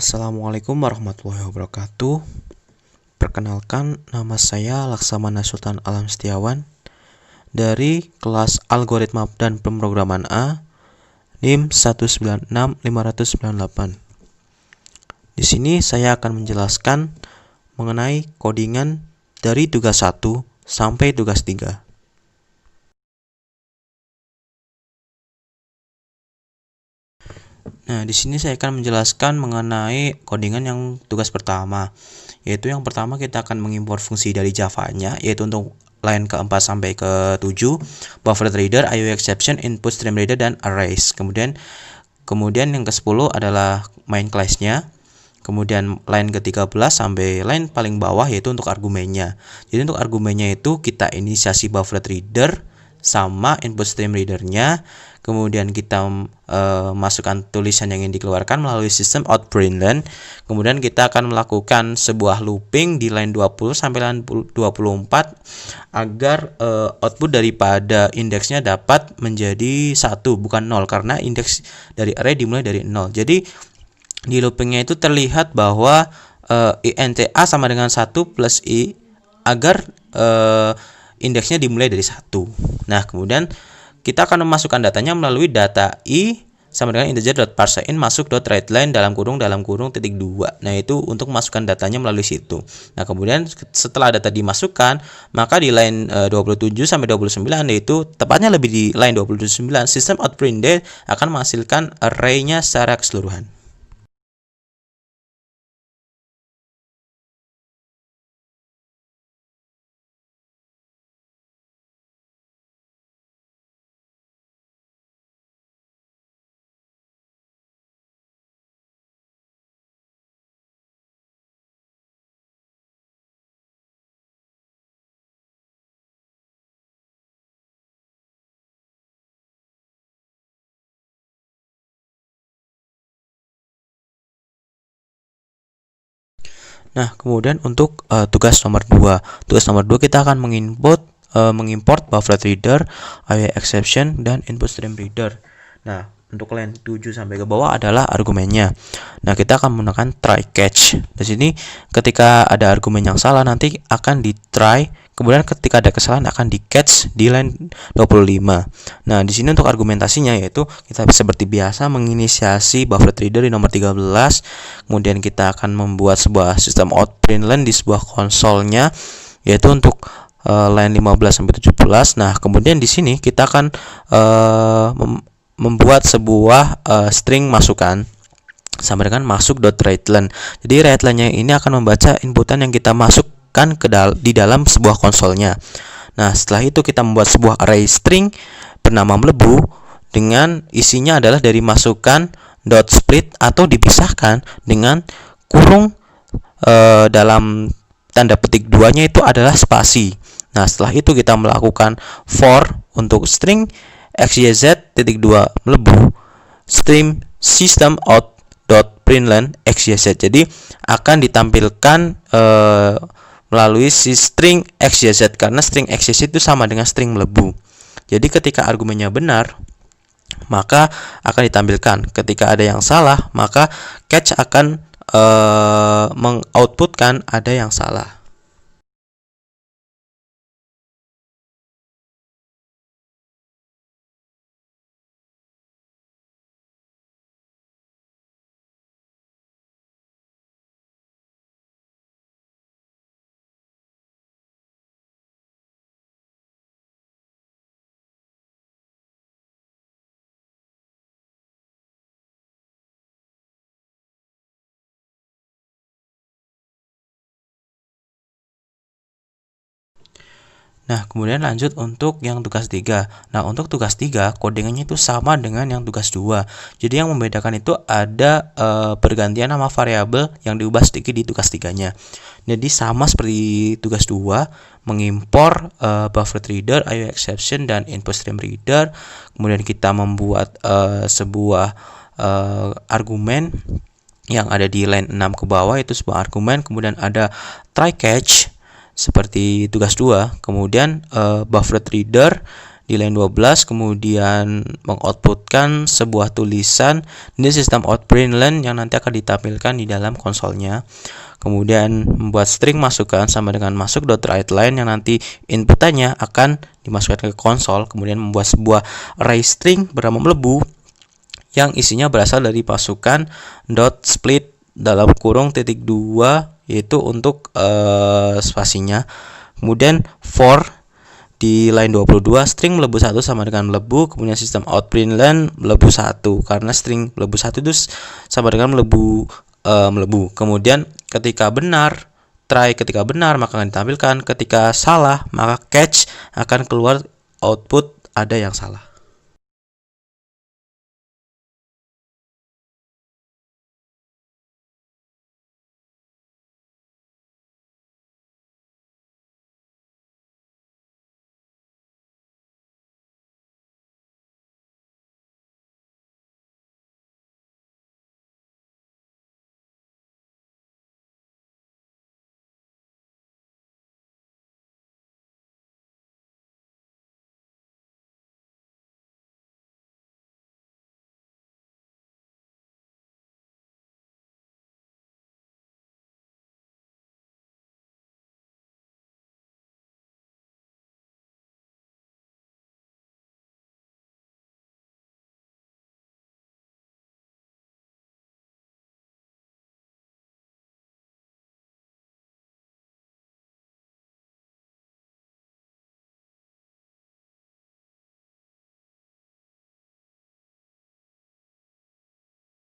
Assalamualaikum warahmatullahi wabarakatuh. Perkenalkan, nama saya Laksamana Sultan Alam Setiawan dari kelas Algoritma dan Pemrograman A, NIM 196.598. Di sini saya akan menjelaskan mengenai codingan dari tugas 1 sampai tugas 3. Nah, di sini saya akan menjelaskan mengenai codingan yang tugas pertama, yaitu yang pertama kita akan mengimpor fungsi dari Java-nya, yaitu untuk line ke-4 sampai ke-7, buffered reader, IO exception, input stream reader, dan arrays. Kemudian yang ke-10 adalah main class-nya. Kemudian line ke-13 sampai line paling bawah yaitu untuk argumennya. Jadi untuk argumennya itu kita inisiasi buffered reader sama input stream reader-nya. Kemudian kita masukkan tulisan yang ingin dikeluarkan melalui sistem out_println. Kemudian kita akan melakukan sebuah looping di line 20 sampai line 24 agar output daripada indeksnya dapat menjadi 1 bukan 0, karena indeks dari array dimulai dari 0. Jadi di loopingnya itu terlihat bahwa int a sama dengan 1 plus i agar indeksnya dimulai dari 1. Nah, kemudian kita akan memasukkan datanya melalui data i sama dengan integer.parseInt masuk.writeLine dalam kurung titik 2. Nah, itu untuk memasukkan datanya melalui situ. Nah, kemudian setelah data dimasukkan, maka di line 27 sampai 29, yaitu tepatnya lebih di line 29, sistem out_println akan menghasilkan array-nya secara keseluruhan. Nah, kemudian untuk tugas nomor 2. Tugas nomor 2 kita akan mengimport buffered reader, IO exception, dan input stream reader. Nah, untuk line 7 sampai ke bawah adalah argumennya. Nah, kita akan menggunakan try catch. Di sini ketika ada argumen yang salah nanti akan di try, kemudian ketika ada kesalahan akan di catch di line 25. Nah, di sini untuk argumentasinya yaitu kita seperti biasa menginisiasi buffered reader di nomor 13. Kemudian kita akan membuat sebuah sistem out_println di sebuah konsolnya, yaitu untuk line 15 sampai 17. Nah, kemudian di sini kita akan membuat sebuah string masukan sama dengan masuk.writeLine. Jadi writeLine-nya ini akan membaca inputan yang kita masukkan di dalam sebuah konsolnya. Nah, setelah itu kita membuat sebuah array string bernama melebu dengan isinya adalah dari masukan .split atau dipisahkan dengan kurung dalam tanda petik 2-nya itu adalah spasi. Nah, setelah itu kita melakukan for untuk string xyz.2 melebu stream system out.println xyz. Jadi akan ditampilkan melalui si string xyz, karena string xyz itu sama dengan string melebu. Jadi ketika argumennya benar, maka akan ditampilkan. Ketika ada yang salah, maka catch akan mengoutputkan ada yang salah. Nah, kemudian lanjut untuk yang tugas 3. Nah, untuk tugas 3, codingannya itu sama dengan yang tugas 2. Jadi yang membedakan itu ada pergantian nama variabel yang diubah sedikit di tugas 3-nya. Jadi sama seperti tugas 2, mengimpor buffered reader, IO exception, dan input stream reader. Kemudian kita membuat sebuah argumen yang ada di line 6 ke bawah, itu sebuah argumen. Kemudian ada try catch seperti tugas 2, kemudian buffered reader di line 12, kemudian mengoutputkan sebuah tulisan di sistem out_println yang nanti akan ditampilkan di dalam konsolnya. Kemudian membuat string masukan sama dengan masuk.writeLine yang nanti inputannya akan dimasukkan ke konsol. Kemudian membuat sebuah array string bernama melebu yang isinya berasal dari pasukan .split dalam kurung titik 2, yaitu untuk spasinya. Kemudian for di line 22 string melebu 1 sama dengan melebu, kemudian sistem out_println melebu 1 karena string melebu 1 itu sama dengan melebu. Kemudian ketika benar, try ketika benar maka akan ditampilkan, ketika salah maka catch akan keluar output ada yang salah.